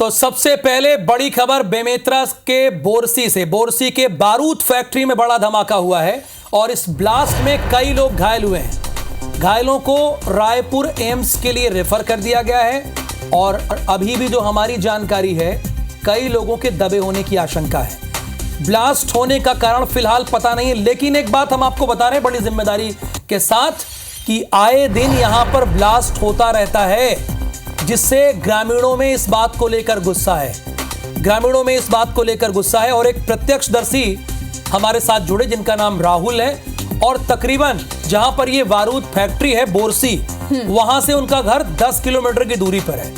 तो सबसे पहले बड़ी खबर बेमेतरा के बोरसी से। बोरसी के बारूद फैक्ट्री में बड़ा धमाका हुआ है और इस ब्लास्ट में कई लोग घायल हुए हैं। घायलों को रायपुर एम्स के लिए रेफर कर दिया गया है और अभी भी जो हमारी जानकारी है, कई लोगों के दबे होने की आशंका है। ब्लास्ट होने का कारण फिलहाल पता नहीं है, लेकिन एक बात हम आपको बता रहे हैं बड़ी जिम्मेदारी के साथ कि आए दिन यहां पर ब्लास्ट होता रहता है, जिससे ग्रामीणों में इस बात को लेकर गुस्सा है। ग्रामीणों में इस बात को लेकर गुस्सा है और एक प्रत्यक्षदर्शी हमारे साथ जुड़े जिनका नाम राहुल है और तकरीबन जहां पर ये बारूद फैक्ट्री है बोरसी, वहां से उनका घर 10 किलोमीटर की दूरी पर है।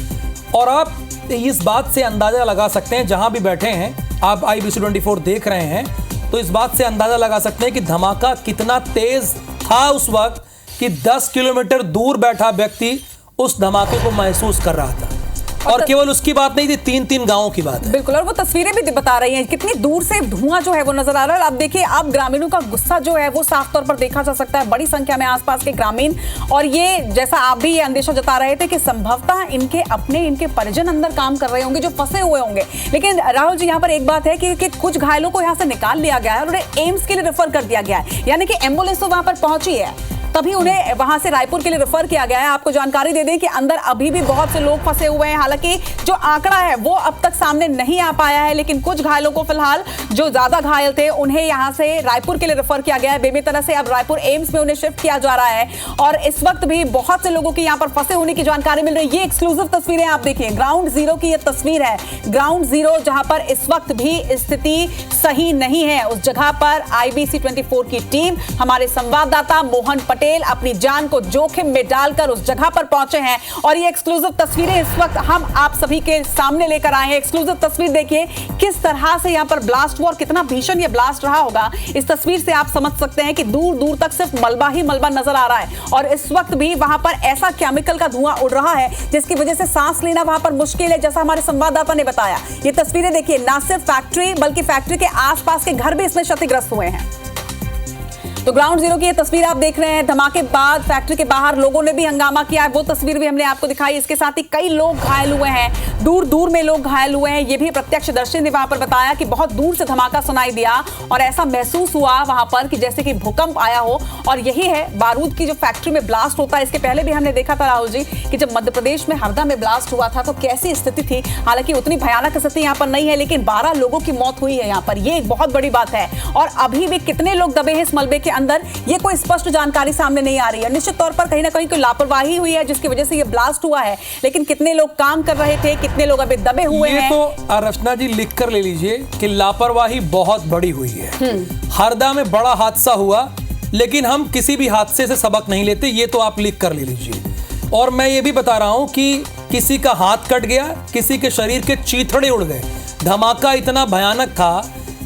और आप इस बात से अंदाजा लगा सकते हैं, जहां भी बैठे हैं आप IBC 24 देख रहे हैं, तो इस बात से अंदाजा लगा सकते हैं कि धमाका कितना तेज था उस वक्त कि 10 किलोमीटर दूर बैठा व्यक्ति उस धमाके को महसूस कर रहा था। और केवल उसकी बात नहीं थी, 3 गांवों की बात है। बिल्कुल, और वो तस्वीरें भी बता रही हैं कितनी दूर से धुआं जो है वो नजर आ रहा है। अब देखिए, अब ग्रामीणों का गुस्सा जो है वो साफ तौर पर देखा जा सकता है। बड़ी संख्या में आसपास के ग्रामीण, और ये जैसा आप भी ये अंदेशा जता रहे थे कि संभवतः इनके परिजन अंदर काम कर रहे होंगे जो फंसे हुए होंगे। लेकिन राहुल जी, यहाँ पर एक बात है कि कुछ घायलों को यहाँ से निकाल लिया गया है और उन्हें एम्स के लिए रेफर कर दिया गया है, यानी कि एम्बुलेंस तो वहां पर पहुंची है, तभी उन्हें वहां से रायपुर के लिए रेफर किया गया है। आपको जानकारी दे दें कि अंदर अभी भी बहुत से लोग फंसे हुए हैं। हालांकि जो आंकड़ा है वो अब तक सामने नहीं आ पाया है, लेकिन कुछ घायलों को फिलहाल, जो ज्यादा घायल थे, उन्हें यहां से रायपुर के लिए रेफर किया गया है। बेमेतरा से अब रायपुर एम्स में उन्हें शिफ्ट किया जा रहा है और इस वक्त भी बहुत से लोगों की यहां पर फंसे होने की जानकारी मिल रही है। ये एक्सक्लूसिव तस्वीरें आप देखिए, ग्राउंड जीरो की ये तस्वीर है। ग्राउंड जीरो, जहां पर इस वक्त भी स्थिति सही नहीं है, उस जगह पर IBC 24 की टीम, हमारे संवाददाता मोहन पटेल अपनी जान को जोखिम में डालकर उस जगह पर पहुंचे हैं और ये एक्सक्लूसिव तस्वीरें इस वक्त हम आप सभी के सामने लेकर आए हैं। एक्सक्लूसिव तस्वीर देखिए किस तरह से यहां पर ब्लास्ट हुआ और कितना भीषण ये ब्लास्ट रहा होगा। इस तस्वीर से आप समझ सकते हैं कि दूर दूर तक सिर्फ मलबा ही मलबा नजर आ रहा है और इस वक्त भी वहां पर ऐसा केमिकल का धुआं उड़ रहा है जिसकी वजह से सांस लेना वहां पर मुश्किल है, जैसा हमारे संवाददाता ने बताया। ये तस्वीरें देखिए, ना सिर्फ फैक्ट्री बल्कि फैक्ट्री के आसपास के घर भी इसमें क्षतिग्रस्त हुए हैं। तो ग्राउंड जीरो की ये तस्वीर आप देख रहे हैं। धमाके बाद फैक्ट्री के बाहर लोगों ने भी हंगामा किया है, वो तस्वीर भी हमने आपको दिखाई। इसके साथ ही कई लोग घायल हुए हैं, दूर दूर में लोग घायल हुए हैं। ये भी प्रत्यक्षदर्शी ने वहां पर बताया कि बहुत दूर से धमाका सुनाई दिया और ऐसा महसूस हुआ वहां पर कि जैसे कि भूकंप आया हो। और यही है बारूद की जो फैक्ट्री में ब्लास्ट होता है। इसके पहले भी हमने देखा था राहुल जी कि जब मध्य प्रदेश में हरदा में ब्लास्ट हुआ था तो कैसी स्थिति थी। हालांकि उतनी भयानक स्थिति यहाँ पर नहीं है, लेकिन 12 लोगों की मौत हुई है यहाँ पर। ये एक बहुत बड़ी बात है और अभी भी कितने लोग दबे हैं इस मलबे के अंदर, ये कोई स्पष्ट जानकारी सामने नहीं आ रही है। निश्चित तौर पर कहीं ना कहीं कोई लापरवाही हुई है जिसकी वजह से ये ब्लास्ट हुआ है, लेकिन कितने लोग काम कर रहे थे, कितने लोग अभी दबे हुए हैं, तो रचना जी लिख कर ले लीजिए कि लापरवाही बहुत बड़ी हुई है। हरदा में बड़ा हादसा हुआ, लेकिन हम किसी भी हादसे से सबक नहीं लेते, ये तो आप लिख कर ले लीजिए। और मैं ये भी बता रहा हूं कि किसी का हाथ कट गया, किसी के शरीर के चीथड़े उड़ गए। धमाका इतना भयानक था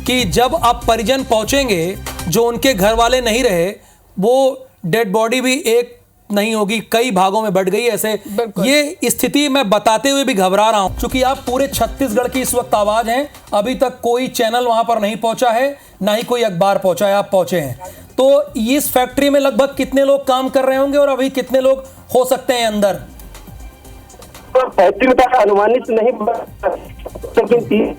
कि जब अब परिजन पहुंचेंगे, जो उनके घर वाले नहीं रहे, वो डेड बॉडी भी एक नहीं होगी, कई भागों में बढ़ गई। ऐसे ये स्थिति मैं बताते हुए भी घबरा रहा हूं, क्योंकि आप पूरे छत्तीसगढ़ की इस वक्त आवाज हैं। अभी तक कोई चैनल वहां पर नहीं पहुंचा है, ना ही कोई अखबार पहुंचा है, आप पहुंचे हैं। तो इस फैक्ट्री में लगभग कितने लोग काम कर रहे होंगे और अभी कितने लोग हो सकते हैं अंदर? तो फैक्ट्री में अनुमानित नहीं, लेकिन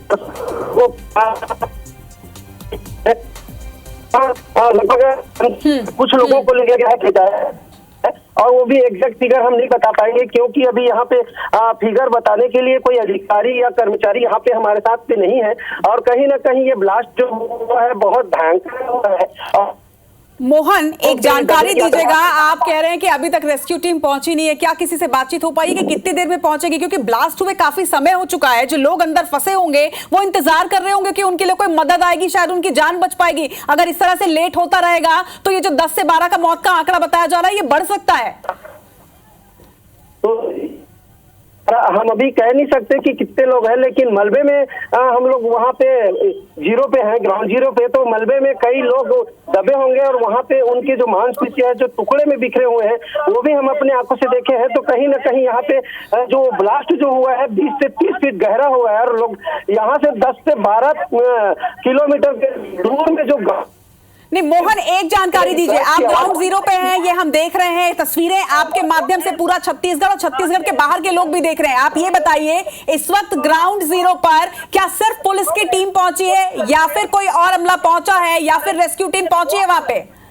लगभग कुछ लोगों को लेके गया है और वो भी एग्जैक्ट फिगर हम नहीं बता पाएंगे, क्योंकि अभी यहाँ पे फिगर बताने के लिए कोई अधिकारी या कर्मचारी यहाँ पे हमारे साथ पे नहीं है। और कहीं ना कहीं ये ब्लास्ट जो हुआ है बहुत भयंकर हुआ है। और मोहन, एक जानकारी दीजिएगा, आप कह रहे हैं कि अभी तक रेस्क्यू टीम पहुंची नहीं है, क्या किसी से बातचीत हो पाई कि कितनी देर में पहुंचेगी? क्योंकि ब्लास्ट हुए काफी समय हो चुका है, जो लोग अंदर फंसे होंगे वो इंतजार कर रहे होंगे कि उनके लिए कोई मदद आएगी, शायद उनकी जान बच पाएगी। अगर इस तरह से लेट होता रहेगा तो ये जो 10 से 12 का मौत का आंकड़ा बताया जा रहा है, ये बढ़ सकता है। तो हम अभी कह नहीं सकते कि कितने लोग हैं, लेकिन मलबे में हम लोग वहाँ पे जीरो पे हैं, ग्राउंड जीरो पे, तो मलबे में कई लोग दबे होंगे और वहाँ पे उनके जो मांसपेशियां है जो टुकड़े में बिखरे हुए हैं, वो भी हम अपने आंखों से देखे हैं। तो कहीं ना कहीं यहाँ पे जो ब्लास्ट जो हुआ है 20 से 30 फीट गहरा हुआ है और लोग यहाँ से 10 से 12 किलोमीटर के दूर में जो नहीं मोहन, एक जानकारी दीजिए, आप ग्राउंड जीरो पे हैं, ये हम देख रहे हैं तस्वीरें आपके माध्यम से पूरा छत्तीसगढ़ और छत्तीसगढ़ के बाहर के लोग भी देख रहे हैं। आप ये बताइए, इस वक्त ग्राउंड जीरो पर क्या सिर्फ पुलिस की टीम पहुंची है या फिर कोई और अमला पहुंचा है या फिर रेस्क्यू टीम पहुंची है वहां पे?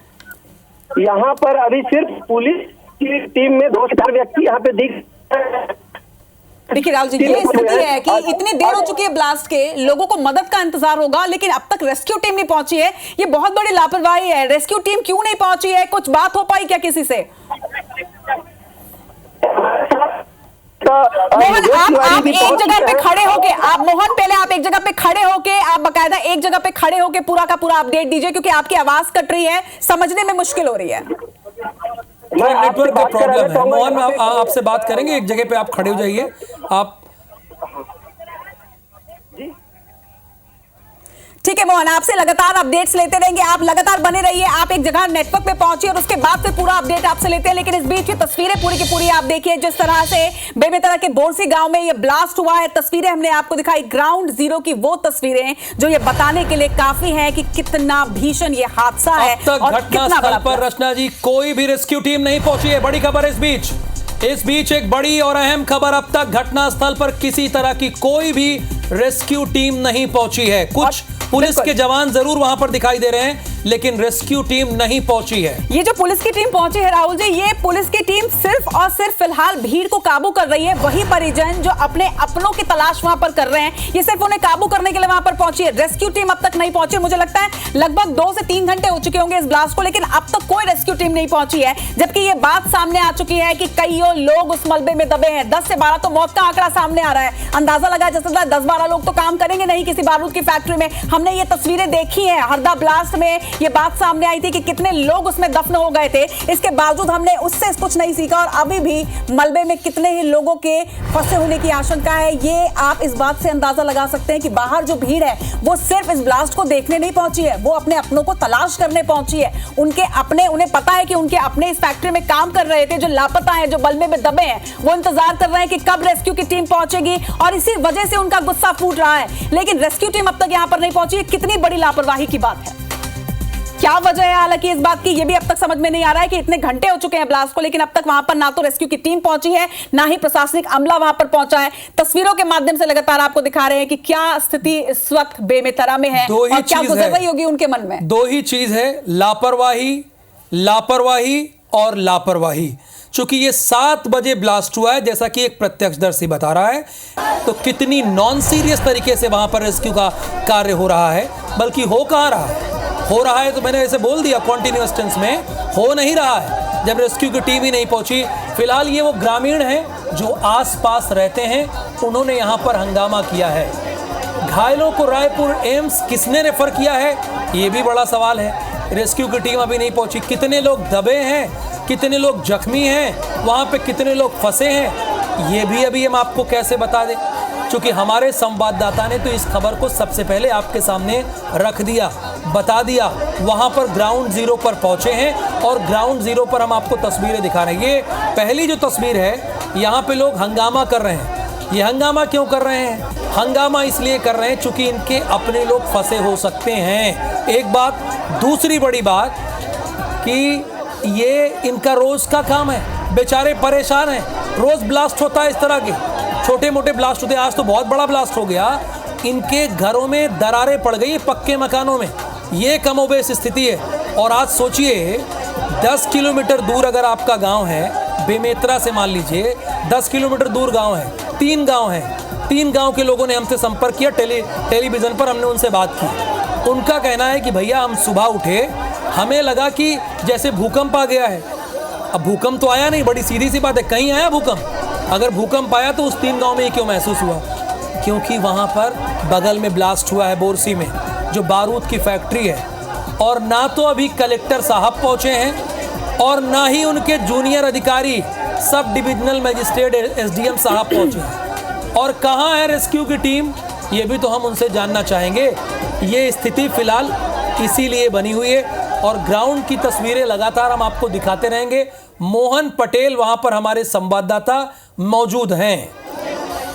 यहाँ पर अभी सिर्फ पुलिस की टीम में 2 से 4 व्यक्ति यहाँ पे दिख। देखिए राहुल जी, ये स्थिति है कि इतनी देर हो चुकी है ब्लास्ट के, लोगों को मदद का इंतजार होगा लेकिन अब तक रेस्क्यू टीम नहीं पहुंची है। ये बहुत बड़ी लापरवाही है। रेस्क्यू टीम क्यों नहीं पहुंची है? कुछ बात हो पाई क्या किसी से? मोहन, आप एक जगह पे खड़े होके, आप एक जगह पे खड़े होके, आप बकायदा एक जगह पे खड़े होके पूरा का पूरा अपडेट दीजिए, क्योंकि आपकी आवाज कट रही है, समझने में मुश्किल हो रही है। नेटवर्क का प्रॉब्लम है। मोहन, आपसे बात करेंगे, एक जगह पे आप खड़े हो जाइए। आप ठीक है मोहन, आपसे लगातार अपडेट्स लेते रहेंगे, आप लगातार बने रहिए। आप एक जगह नेटवर्क पे पहुंचिए और उसके बाद से पूरा अपडेट आपसे लेते हैं। लेकिन इस बीच ये तस्वीरें पूरी की पूरी आप देखिए, जिस तरह से बेमेतरा के बोरसी गांव में ये ब्लास्ट हुआ है। तस्वीरें हमने आपको दिखाई ग्राउंड जीरो की, वो तस्वीरें जो ये बताने के लिए काफी है कि कितना भीषण ये हादसा है। घटनास्थल पर रचना जी कोई भी रेस्क्यू टीम नहीं पहुंची है। बड़ी खबर इस बीच एक बड़ी और अहम खबर, अब तक घटनास्थल पर किसी तरह की कोई भी रेस्क्यू टीम नहीं पहुंची है। कुछ पुलिस के जवान जरूर वहां पर दिखाई दे रहे हैं लेकिन रेस्क्यू टीम नहीं पहुंची है। ये जो पुलिस की टीम पहुंची है राहुल जी, ये पुलिस की टीम सिर्फ और सिर्फ फिलहाल भीड़ को काबू कर रही है। वही परिजन जो अपने अपनों की तलाश वहां पर कर रहे हैं, ये सिर्फ उन्हें काबू करने के लिए वहां पर पहुंची है। रेस्क्यू टीम अब तक नहीं पहुंची। मुझे लगता है लगभग 2 से 3 घंटे हो चुके होंगे इस ब्लास्ट को, लेकिन अब तक कोई रेस्क्यू टीम नहीं पहुंची है। जबकि ये बात सामने आ चुकी है कि कईयों लोग उस मलबे में दबे हैं। 10 से 12 तो मौत का आंकड़ा सामने आ रहा है। अंदाजा लगाया जा सकता है 10-12 लोग तो काम करेंगे नहीं किसी बारूद की फैक्ट्री में। हमने ये तस्वीरें देखी है हरदा ब्लास्ट में, ये बात सामने आई थी कि कितने लोग उसमें दफन हो गए थे। इसके बावजूद हमने उससे कुछ नहीं सीखा और अभी भी मलबे में कितने ही लोगों के फंसे होने की आशंका है। ये आप इस बात से अंदाजा लगा सकते हैं कि बाहर जो भीड़ है वो सिर्फ इस ब्लास्ट को देखने नहीं पहुंची है, वो अपने अपनों को तलाश करने पहुंची है। उन्हें पता है कि उनके अपने इस फैक्ट्री में काम कर रहे थे, जो लापता हैं, जो मलबे में दबे हैं, वो इंतजार कर रहे हैं कि कब रेस्क्यू की टीम पहुंचेगी और इसी वजह से उनका गुस्सा फूट रहा है। लेकिन रेस्क्यू टीम अब तक यहां पर नहीं पहुंची। कितनी बड़ी लापरवाही की बात है। क्या वजह है हालांकि इस बात की, ये भी अब तक समझ में नहीं आ रहा है कि इतने घंटे हो चुके हैं ब्लास्ट को, लेकिन अब तक वहां पर ना तो रेस्क्यू की टीम पहुंची है, ना ही प्रशासनिक अमला वहां पर पहुंचा है। तस्वीरों के माध्यम से लगातार आपको दिखा रहे हैं कि क्या स्थिति इस वक्त बेमेतरा में है और क्या गुजर रही होगी उनके मन में। 2 ही चीज है, लापरवाही और लापरवाही। चूंकि ये 7 बजे ब्लास्ट हुआ है, जैसा कि एक प्रत्यक्षदर्शी बता रहा है, तो कितनी नॉन सीरियस तरीके से वहां पर रेस्क्यू का कार्य हो रहा है। बल्कि हो कहां रहा है, हो रहा है तो मैंने ऐसे बोल दिया कॉन्टिन्यूअस टेंस में, हो नहीं रहा है जब रेस्क्यू की टीम ही नहीं पहुंची। फिलहाल ये वो ग्रामीण हैं जो आसपास रहते हैं, उन्होंने यहां पर हंगामा किया है। घायलों को रायपुर एम्स किसने रेफर किया है, ये भी बड़ा सवाल है। रेस्क्यू की टीम अभी नहीं पहुंची। कितने लोग दबे हैं, कितने लोग जख्मी हैं, वहां पे कितने लोग फंसे हैं, ये भी अभी हम आपको कैसे बता दें, क्योंकि हमारे संवाददाता ने तो इस खबर को सबसे पहले आपके सामने रख दिया, बता दिया। वहां पर ग्राउंड जीरो पर पहुंचे हैं और ग्राउंड जीरो पर हम आपको तस्वीरें दिखा रहे हैं। ये पहली जो तस्वीर है, यहाँ पे लोग हंगामा कर रहे हैं। ये हंगामा क्यों कर रहे हैं? हंगामा इसलिए कर रहे हैं क्योंकि इनके अपने लोग फंसे हो सकते हैं, एक बात। दूसरी बड़ी बात कि ये इनका रोज का काम है, बेचारे परेशान हैं। रोज ब्लास्ट होता है, इस तरह के छोटे मोटे ब्लास्ट होते हैं। आज तो बहुत बड़ा ब्लास्ट हो गया, इनके घरों में दरारें पड़ गई, पक्के मकानों में। ये कमोबेश स्थिति है। और आज सोचिए 10 किलोमीटर दूर अगर आपका गांव है, बेमेतरा से मान लीजिए 10 किलोमीटर दूर गांव है, 3 गांव हैं, 3 गांव के लोगों ने हमसे संपर्क किया, टेलीविजन पर हमने उनसे बात की। उनका कहना है कि भैया हम सुबह उठे, हमें लगा कि जैसे भूकंप आ गया है। अब भूकंप तो आया नहीं, बड़ी सीधी सी बात है, कहीं आया भूकंप? अगर भूकंप आया तो उस 3 गांव में ही क्यों महसूस हुआ? क्योंकि वहां पर बगल में ब्लास्ट हुआ है बोरसी में, जो बारूद की फैक्ट्री है। और ना तो अभी कलेक्टर साहब पहुंचे हैं और ना ही उनके जूनियर अधिकारी सब डिविजनल मजिस्ट्रेट एसडीएम साहब पहुंचे हैं। और कहां है रेस्क्यू की टीम, ये भी तो हम उनसे जानना चाहेंगे। ये स्थिति फिलहाल इसीलिए बनी हुई है और ग्राउंड की तस्वीरें लगातार हम आपको दिखाते रहेंगे। मोहन पटेल वहां पर हमारे संवाददाता मौजूद हैं।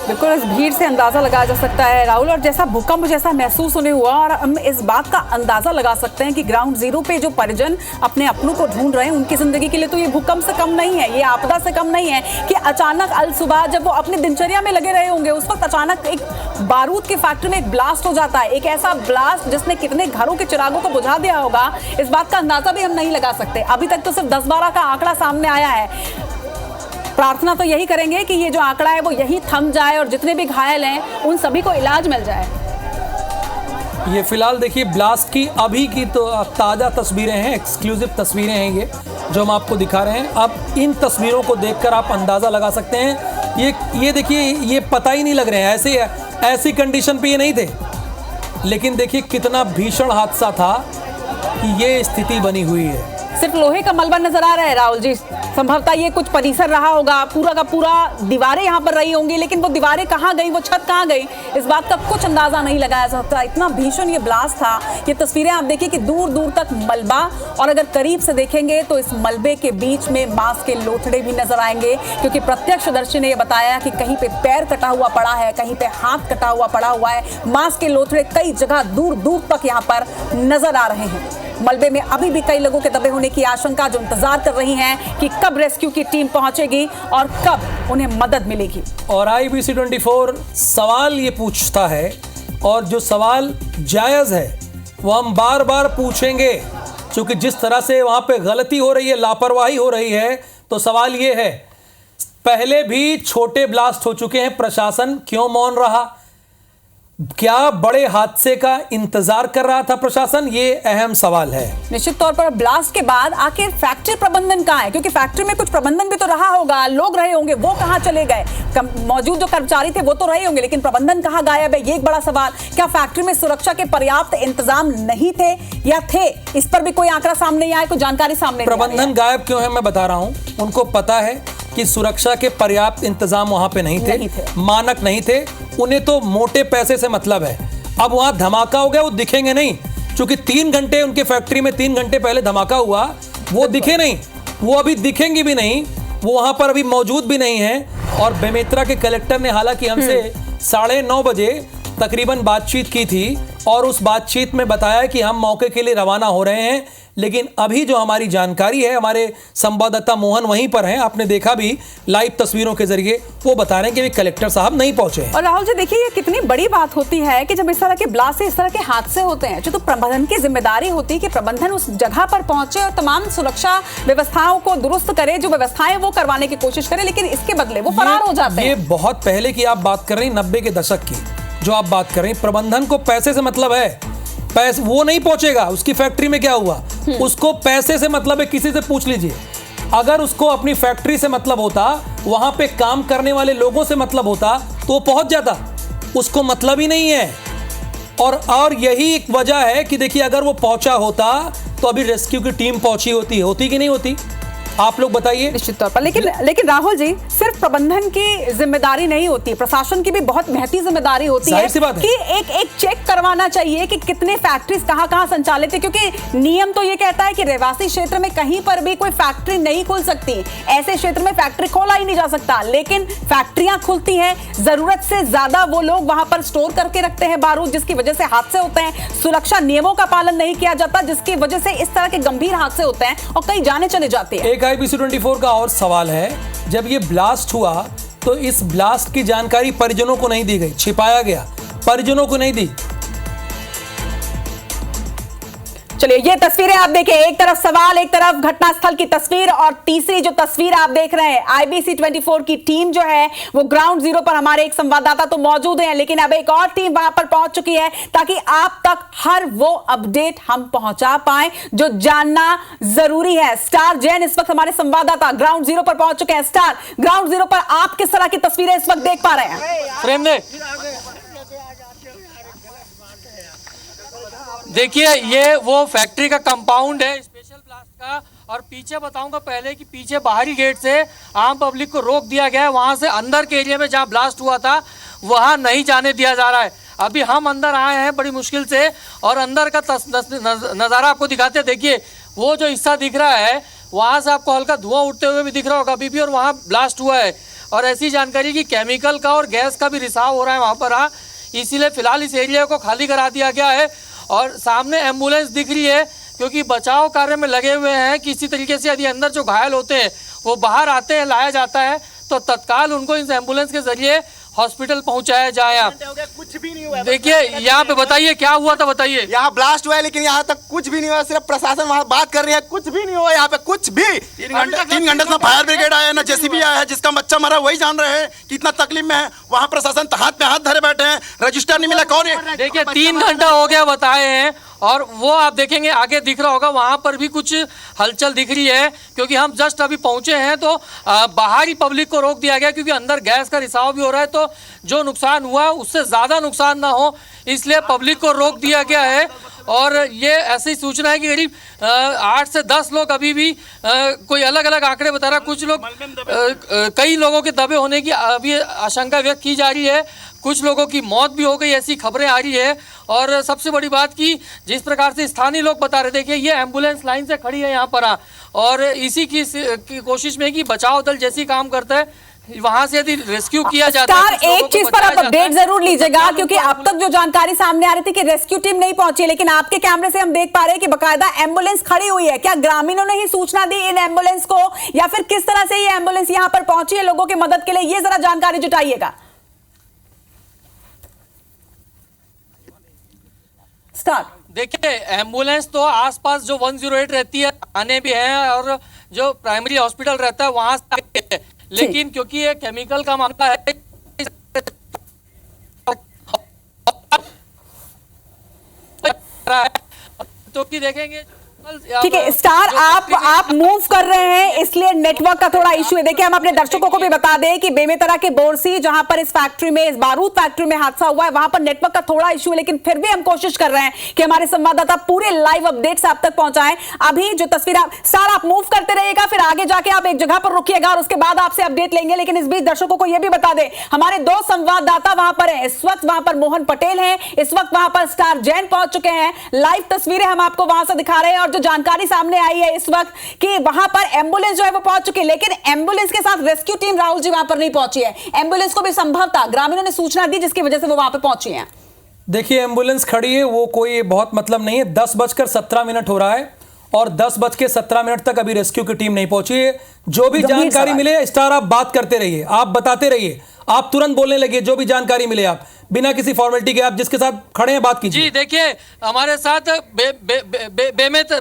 बिल्कुल इस भीड़ से अंदाजा लगाया जा सकता है राहुल, और जैसा भूकंप जैसा महसूस होने हुआ, और हम इस बात का अंदाजा लगा सकते हैं कि ग्राउंड जीरो पे जो परिजन अपने अपनों को ढूंढ रहे हैं उनकी जिंदगी के लिए तो ये भूकंप से कम नहीं है, ये आपदा से कम नहीं है कि अचानक अल सुबह जब वो अपनी दिनचर्या में लगे रहे होंगे उस वक्त अचानक एक बारूद की फैक्ट्री में एक ब्लास्ट हो जाता है। एक ऐसा ब्लास्ट जिसने कितने घरों के चिरागों को बुझा दिया होगा, इस बात का अंदाजा भी हम नहीं लगा सकते। अभी तक तो सिर्फ 10-12 का आंकड़ा सामने आया है। प्रार्थना तो यही करेंगे कि ये जो आंकड़ा है वो यही थम जाए और जितने भी घायल हैं उन सभी को इलाज मिल जाए। ये फिलहाल देखिए ब्लास्ट की अभी की तो ताज़ा तस्वीरें हैं, एक्सक्लूसिव तस्वीरें हैं ये जो हम आपको दिखा रहे हैं। अब इन तस्वीरों को देखकर आप अंदाज़ा लगा सकते हैं। ये देखिए ये पता ही नहीं लग रहे हैं, ऐसी कंडीशन पे ये नहीं थे, लेकिन देखिए कितना भीषण हादसा था कि ये स्थिति बनी हुई है। सिर्फ लोहे का मलबा नजर आ रहा है राहुल जी, संभवतः ये कुछ परिसर रहा होगा, पूरा का पूरा दीवारें यहाँ पर रही होंगी, लेकिन वो दीवारें कहाँ गई, वो छत कहाँ गई, इस बात का कुछ अंदाजा नहीं लगाया जा सकता। इतना भीषण ये ब्लास्ट था। ये तस्वीरें आप देखिए कि दूर दूर तक मलबा, और अगर करीब से देखेंगे तो इस मलबे के बीच में मांस के लोथड़े भी नजर आएंगे, क्योंकि प्रत्यक्षदर्शी ने यह बताया कि कहीं पे पैर कटा हुआ पड़ा है, कहीं पे हाथ कटा हुआ पड़ा हुआ है। मांस के लोथड़े कई जगह दूर दूर तक यहाँ पर नजर आ रहे हैं। मलबे में अभी भी कई लोगों के दबे होने की आशंका, जो इंतजार कर रही हैं कि कब रेस्क्यू की टीम पहुंचेगी और कब उन्हें मदद मिलेगी। और IBC 24 सवाल ये पूछता है, और जो सवाल जायज़ है वो हम बार बार पूछेंगे, क्योंकि जिस तरह से वहां पे गलती हो रही है, लापरवाही हो रही है, तो सवाल ये है, पहले भी छोटे ब्लास्ट हो चुके हैं, प्रशासन क्यों मौन रहा? क्या बड़े हादसे का इंतजार कर रहा था प्रशासन? ये अहम सवाल है। निश्चित तौर पर ब्लास्ट के बाद आखिर फैक्ट्री प्रबंधन कहाँ है, क्योंकि फैक्ट्री में कुछ प्रबंधन भी तो रहा होगा, लोग रहे होंगे, वो कहाँ चले गए? मौजूद जो कर्मचारी थे वो तो रहे होंगे, लेकिन प्रबंधन कहाँ गायब है, ये एक बड़ा सवाल। क्या फैक्ट्री में सुरक्षा के पर्याप्त इंतजाम नहीं थे या थे? इस पर भी कोई आंकड़ा सामने नहीं आया, कोई जानकारी सामने नहीं आई है। प्रबंधन गायब क्यों है मैं बता रहा हूँ। उनको पता है कि सुरक्षा के पर्याप्त इंतजाम वहां पे नहीं थे, मानक नहीं थे, उन्हें तो मोटे पैसे से मतलब है। अब वहां धमाका हो गया, वो दिखेंगे नहीं, क्योंकि 3 घंटे उनके फैक्ट्री में 3 घंटे पहले धमाका हुआ, वो दिखे नहीं, वो अभी दिखेंगे भी नहीं, वो वहां पर अभी मौजूद भी नहीं है। और बेमेतरा के कलेक्टर ने हालांकि हमसे 9:30 बजे तकरीबन बातचीत की थी, और उस बातचीत में बताया कि हम मौके के लिए रवाना हो रहे हैं, लेकिन अभी जो हमारी जानकारी है, हमारे संवाददाता मोहन वहीं पर हैं, आपने देखा भी लाइव तस्वीरों के जरिए, वो बता रहे हैं कि कलेक्टर साहब नहीं पहुंचे हैं। और राहुल जी देखिए, ये कितनी बड़ी बात होती है कि जब इस तरह के ब्लास्ट से इस तरह के हादसे होते हैं, जो तो प्रबंधन की जिम्मेदारी होती है कि प्रबंधन उस जगह पर पहुंचे और तमाम सुरक्षा व्यवस्थाओं को दुरुस्त करे, जो व्यवस्थाएं वो करवाने की कोशिश करे, लेकिन इसके बदले वो फरार हो जाते हैं। ये बहुत पहले की आप बात कर रही, 90 के दशक की जो आप बात कर रही, प्रबंधन को पैसे से मतलब है, पैसे वो नहीं पहुंचेगा, उसकी फैक्ट्री में क्या हुआ, उसको पैसे से मतलब है, किसी से पूछ लीजिए। अगर उसको अपनी फैक्ट्री से मतलब होता, वहां पे काम करने वाले लोगों से मतलब होता, तो वो पहुंच जाता, उसको मतलब ही नहीं है। और यही एक वजह है कि देखिए, अगर वो पहुंचा होता तो अभी रेस्क्यू की टीम पहुंची होती कि नहीं होती, आप लोग बताइए। निश्चित तौर पर, लेकिन राहुल जी, सिर्फ प्रबंधन की जिम्मेदारी नहीं होती, प्रशासन की भी बहुत महती जिम्मेदारी होती है कि एक चेक करवाना चाहिए कि कितने फैक्ट्रीज कहां संचालित है, क्योंकि नियम तो ये कहता है कि रहवासी क्षेत्र में कहीं पर भी कोई फैक्ट्री नहीं खुल सकती, ऐसे क्षेत्र में फैक्ट्री खोला ही नहीं जा सकता, लेकिन फैक्ट्रियां खुलती हैं, जरूरत से ज्यादा वो लोग वहां पर स्टोर करके रखते हैं बारूद, जिसकी वजह से हादसे होते हैं। सुरक्षा नियमों का पालन नहीं किया जाता, जिसकी वजह से इस तरह के गंभीर हादसे होते हैं और कई जाने चले जाते हैं। IBC 24 का और सवाल है, जब ये ब्लास्ट हुआ तो इस ब्लास्ट की जानकारी परिजनों को नहीं दी गई, छिपाया गया, परिजनों को नहीं दी। चलिए, ये तस्वीरें आप देखें, एक तरफ सवाल, एक तरफ घटनास्थल की तस्वीर, और तीसरी जो तस्वीर आप देख रहे हैं, IBC 24 की टीम जो है वो ग्राउंड जीरो पर, हमारे एक संवाददाता तो मौजूद हैं, लेकिन अब एक और टीम वहां पर पहुंच चुकी है ताकि आप तक हर वो अपडेट हम पहुंचा पाएं जो जानना जरूरी है। स्टार जैन इस वक्त हमारे संवाददाता ग्राउंड जीरो पर पहुंच चुके हैं। स्टार, ग्राउंड जीरो पर आप किस तरह की तस्वीरें इस वक्त देख पा रहे हैं? फ्रेम दे। देखिए, ये वो फैक्ट्री का कंपाउंड है स्पेशल ब्लास्ट का, और पीछे बताऊंगा पहले कि पीछे बाहरी गेट से आम पब्लिक को रोक दिया गया है, वहां से अंदर के एरिया में जहां ब्लास्ट हुआ था वहां नहीं जाने दिया जा रहा है। अभी हम अंदर आए हैं बड़ी मुश्किल से, और अंदर का नज़ारा आपको दिखाते हैं। देखिए, वो जो हिस्सा दिख रहा है वहाँ से आपको हल्का धुआं उठते हुए भी दिख रहा होगा अभी भी, और वहाँ ब्लास्ट हुआ है। और ऐसी जानकारी कि केमिकल का और गैस का भी रिसाव हो रहा है वहाँ पर। इसीलिए फिलहाल इस एरिया को खाली करा दिया गया है और सामने एम्बुलेंस दिख रही है, क्योंकि बचाव कार्य में लगे हुए हैं। किसी तरीके से यदि अंदर जो घायल होते हैं वो बाहर आते हैं, लाया जाता है, तो तत्काल उनको इस एम्बुलेंस के जरिए हॉस्पिटल पहुंचाया जाए। आप कुछ भी नहीं हुआ। देखिए यहाँ पे बताइए क्या हुआ था, बताइए। यहाँ ब्लास्ट हुआ है लेकिन यहाँ तक कुछ भी नहीं हुआ, सिर्फ प्रशासन वहाँ बात कर रही है, कुछ भी नहीं हुआ यहाँ पे, कुछ भी। 3 घंटे से फायर ब्रिगेड आया है, ना जेसीबी आया है, जिसका बच्चा मरा वही जान रहे हैं कितना तकलीफ में है। वहाँ प्रशासन हाथ में हाथ धरे बैठे हैं, रजिस्टर नहीं मिला, कौन है? देखिए 3 घंटा हो गया बताए हैं, और वो आप देखेंगे आगे दिख रहा होगा, वहां पर भी कुछ हलचल दिख रही है, क्योंकि हम जस्ट अभी पहुंचे हैं तो बाहर ही पब्लिक को रोक दिया गया, क्योंकि अंदर गैस का रिसाव भी हो रहा है, तो जो नुकसान हुआ उससे ज़्यादा नुकसान ना हो इसलिए पब्लिक को रोक दिया गया है। और ये ऐसी सूचना है कि करीब 8 से 10 लोग अभी भी कोई अलग अलग आंकड़े बता रहा, कुछ लोग कई लोगों के दबे होने की अभी आशंका व्यक्त की जा रही है, कुछ लोगों की मौत भी हो गई, ऐसी खबरें आ रही है। और सबसे बड़ी बात कि जिस प्रकार से स्थानीय लोग बता रहे थे कि ये एम्बुलेंस लाइन से खड़ी है यहाँ पर, और इसी की कोशिश में कि बचाव दल जैसी काम करता है, वहां से यदि रेस्क्यू किया जाता है। स्टार, एक चीज पर आप अपडेट जरूर लीजिएगा, क्योंकि अब तक जो जानकारी सामने आ रही थी कि रेस्क्यू टीम नहीं पहुंची, लेकिन आपके कैमरे से हम देख पा रहे हैं कि बकायदा एम्बुलेंस खड़ी हुई है। क्या ग्रामीणों ने ही सूचना दी इन एम्बुलेंस को, या फिर किस तरह से ये एम्बुलेंस यहां पर पहुंची है लोगों की मदद के लिए? ये जरा जानकारी जुटाइएगा स्टार। देखिए एम्बुलेंस तो आसपास जो 108 रहती है आने भी है, और जो प्राइमरी हॉस्पिटल रहता है वहां से, लेकिन क्योंकि ये केमिकल का मामला है तो कि देखेंगे। ठीक है स्टार, आप मूव कर रहे हैं इसलिए नेटवर्क का थोड़ा इशू है। देखिए हम अपने दर्शकों को भी बता दें कि बेमेतरा के बोरसी, जहां पर इस फैक्ट्री में, इस बारूद फैक्ट्री में हादसा हुआ है, वहां पर नेटवर्क का थोड़ा इशू है, लेकिन फिर भी हम कोशिश कर रहे हैं कि हमारे संवाददाता पूरे लाइव अपडेट्स आप तक पहुंचाएं। अभी जो तस्वीर स्टार आप मूव करते रहिएगा, फिर आगे जाके आप एक जगह पर रुकिएगा और उसके बाद आपसे अपडेट लेंगे। लेकिन इस बीच दर्शकों को यह भी बता दें, हमारे 2 संवाददाता वहां पर है इस वक्त। वहां पर मोहन पटेल है, इस वक्त वहां पर स्टार जैन पहुंच चुके हैं। लाइव तस्वीरें हम आपको वहां से दिखा रहे हैं, और जो जानकारी सामने आई है इस वक्त कि वहां पर एम्बुलेंस जो है वो पहुंच चुकी है, लेकिन एम्बुलेंस के साथ रेस्क्यू टीम राहुल जी वहां पर नहीं पहुंची है। एम्बुलेंस को भी संभवतः ग्रामीणों ने सूचना दी, जिसकी वजह से वो वहां पर पहुंची है। देखिए एम्बुलेंस खड़ी है, वो कोई बहुत मतलब नहीं है। 10:17 हो रहा है और 10:17 तक अभी रेस्क्यू की टीम नहीं पहुंची है। जो भी जानकारी मिले स्टार आप बात करते रहिए, आप बताते रहिए, आप तुरंत बोलने लगिए, जो भी जानकारी मिले आप बिना किसी फॉर्मेलिटी के, आप जिसके साथ खड़े हैं बात कीजिए। जी देखिए हमारे साथ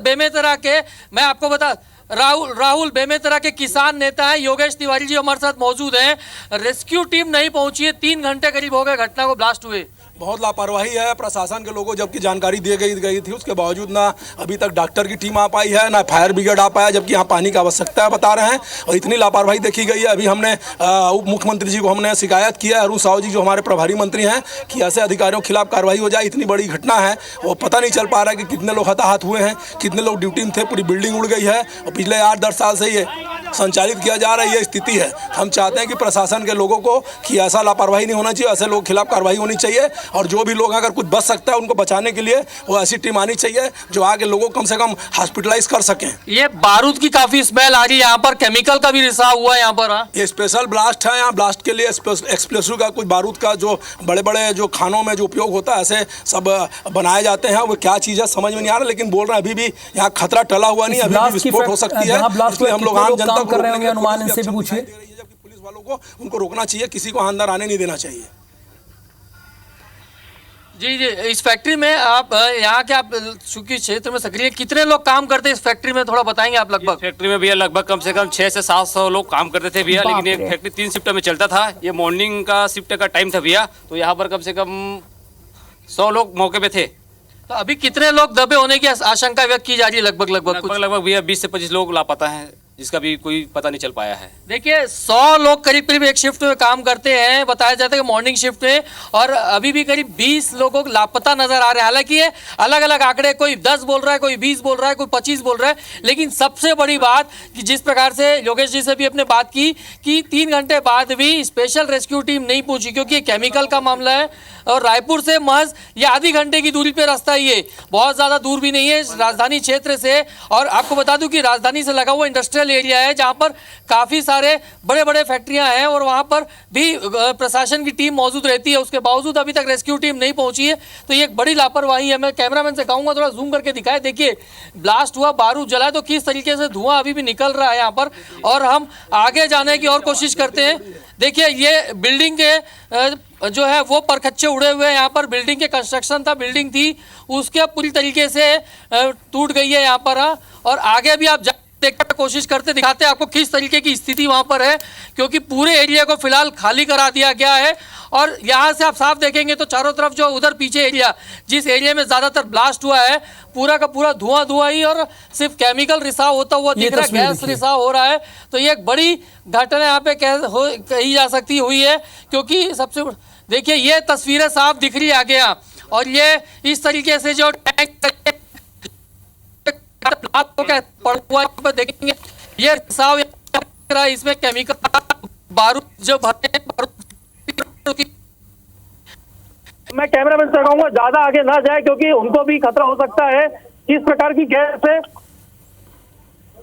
बेमेतरा के, मैं आपको बता, राहुल बेमेतरा के किसान नेता हैं योगेश तिवारी जी हमारे साथ मौजूद हैं। रेस्क्यू टीम नहीं पहुंची है, 3 घंटे करीब हो गए घटना को ब्लास्ट हुए। बहुत लापरवाही है प्रशासन के लोगों, जबकि जानकारी दी गई थी, उसके बावजूद ना अभी तक डॉक्टर की टीम आ पाई है, ना फायर ब्रिगेड आ पाया, जबकि यहाँ पानी की आवश्यकता है बता रहे हैं, और इतनी लापरवाही देखी गई है। अभी हमने उप मुख्यमंत्री जी को हमने शिकायत किया है, अरुण साहू जी जो हमारे प्रभारी मंत्री हैं, कि ऐसे अधिकारियों के खिलाफ कार्रवाई हो जाए। इतनी बड़ी घटना है, वो पता नहीं चल पा रहा है कि कितने लोग हताहत हुए हैं, कितने लोग ड्यूटी में थे, पूरी बिल्डिंग उड़ गई है, और पिछले 8-10 साल से ये संचालित किया जा रहा है, ये स्थिति है। हम चाहते हैं कि प्रशासन के लोगों को कि ऐसा लापरवाही नहीं होना चाहिए, ऐसे लोगों के खिलाफ कार्रवाई होनी चाहिए, और जो भी लोग अगर कुछ बच सकता है उनको बचाने के लिए वो ऐसी टीम आनी चाहिए जो आगे लोगों को कम से कम हॉस्पिटलाइज कर सकें। ये बारूद की काफी स्मेल आ रही है, यहाँ पर केमिकल का भी रिसाव हुआ है यहाँ पर। ये स्पेशल ब्लास्ट है, यहाँ ब्लास्ट के लिए एक्सप्लोसिव का कुछ बारूद का जो बड़े बड़े जो खानों में जो उपयोग होता है ऐसे सब बनाए जाते हैं। वो क्या चीज़ है समझ में नहीं आ रहा, लेकिन बोल रहे हैं अभी भी यहाँ खतरा टला हुआ नहीं, अभी भी विस्फोट हो सकती है, इसलिए हम लोग आम जनता को अनुमान इनसे भी पूछिए। जबकि पुलिस वालों को उनको रोकना चाहिए, किसी को अंदर आने नहीं देना चाहिए। जी जी, इस फैक्ट्री में आप यहाँ के, आप चूंकि क्षेत्र में सक्रिय, कितने लोग काम करते हैं इस फैक्ट्री में, थोड़ा बताएंगे आप? लगभग फैक्ट्री में भैया लगभग कम से कम 600 से 700 लोग काम करते थे भैया, लेकिन ये फैक्ट्री 3 शिफ्ट में चलता था। ये मॉर्निंग का शिफ्ट का टाइम था भैया, तो यहाँ पर कम से कम 100 लोग मौके पे थे। तो अभी कितने लोग दबे होने की आशंका व्यक्त की जा रही है? लगभग भैया 20 से 25 लोग लापता हैं, जिसका भी कोई पता नहीं चल पाया है। देखिए 100 लोग करीब एक शिफ्ट में काम करते हैं, बताया जाता है कि मॉर्निंग शिफ्ट में, और अभी भी करीब 20 लोगों को लापता नजर आ रहे हैं। हालांकि ये अलग अलग आंकड़े, कोई 10 बोल रहा है, कोई 20 बोल रहा है, कोई 25 बोल रहा है, लेकिन सबसे बड़ी बात कि जिस प्रकार से योगेश जी से भी अपने बात की कि 3 घंटे बाद भी स्पेशल रेस्क्यू टीम नहीं पहुंची, क्योंकि ये केमिकल का मामला है, और रायपुर से महज ये आधी घंटे की दूरी पे रास्ता ही है, बहुत ज़्यादा दूर भी नहीं है राजधानी क्षेत्र से। और आपको बता दूं कि राजधानी से लगा हुआ इंडस्ट्रियल इंडस्ट्रियल एरिया है जहां पर काफ़ी सारे बड़े बड़े फैक्ट्रियां हैं और वहां पर भी प्रशासन की टीम मौजूद रहती है। उसके बावजूद अभी तक रेस्क्यू टीम नहीं पहुंची है, तो ये एक बड़ी लापरवाही है। मैं कैमरामैन से कहूँगा थोड़ा जूम करके दिखाए। देखिए ब्लास्ट हुआ, बारूद जला, तो किस तरीके से धुआं अभी भी निकल रहा है यहाँ पर, और हम आगे जाने की और कोशिश करते हैं। देखिए ये बिल्डिंग के जो है वो परखच्चे उड़े हुए हैं। यहाँ पर बिल्डिंग के कंस्ट्रक्शन था, बिल्डिंग थी, उसके पूरी तरीके से टूट गई है यहाँ पर। और आगे भी आप देखने की कोशिश करते दिखाते हैं आपको किस तरीके की स्थिति वहाँ पर है, क्योंकि पूरे एरिया को फिलहाल खाली करा दिया गया है। और यहाँ से आप साफ देखेंगे तो चारों तरफ जो उधर पीछे एरिया, जिस एरिया में ज़्यादातर ब्लास्ट हुआ है, पूरा का पूरा धुआं ही और सिर्फ केमिकल रिसाव होता हुआ दिख रहा है, गैस रिसाव हो रहा है। तो ये एक बड़ी घटना यहाँ पे कही जा सकती हुई है, क्योंकि सबसे देखिए ये तस्वीरें साफ दिख रही है आगे यहाँ, और ये इस तरीके से जो टैंक पड़ा हुआ देखेंगे, ये रिसाव इसमें केमिकल बारूद जो भरे हैं। मैं कैमरामैन से कहूंगा ज्यादा आगे ना जाए, क्योंकि उनको भी खतरा हो सकता है किस प्रकार की गैस है।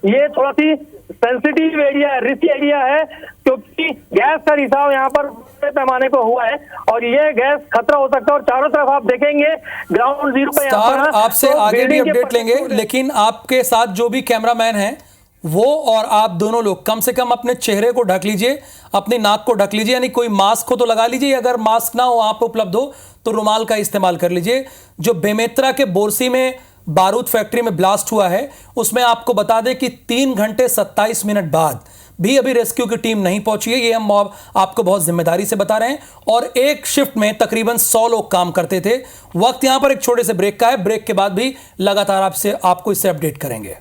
ये थोड़ा सी सेंसिटिव एरिया है, रिस्क एरिया है, क्योंकि गैस का रिसाव यहाँ पर बड़े पैमाने पर हुआ है और ये गैस खतरा हो सकता है। और चारों तरफ आप देखेंगे ग्राउंड जीरो पे आपसे तो आगे भी अपडेट लेंगे, लेकिन आपके साथ जो भी कैमरामैन है वो और आप दोनों लोग कम से कम अपने चेहरे को ढक लीजिए, अपनी नाक को ढक लीजिए, यानी कोई मास्क हो तो लगा लीजिए, अगर मास्क ना हो आप उपलब्ध हो तो रुमाल का इस्तेमाल कर लीजिए। जो बेमेतरा के बोरसी में बारूद फैक्ट्री में ब्लास्ट हुआ है, उसमें आपको बता दें कि 3 घंटे 27 मिनट बाद भी अभी रेस्क्यू की टीम नहीं पहुंची है। ये हम आपको बहुत जिम्मेदारी से बता रहे हैं। और एक शिफ्ट में तकरीबन 100 लोग काम करते थे। वक्त यहां पर एक छोटे से ब्रेक का है, ब्रेक के बाद भी लगातार आपको इससे अपडेट करेंगे।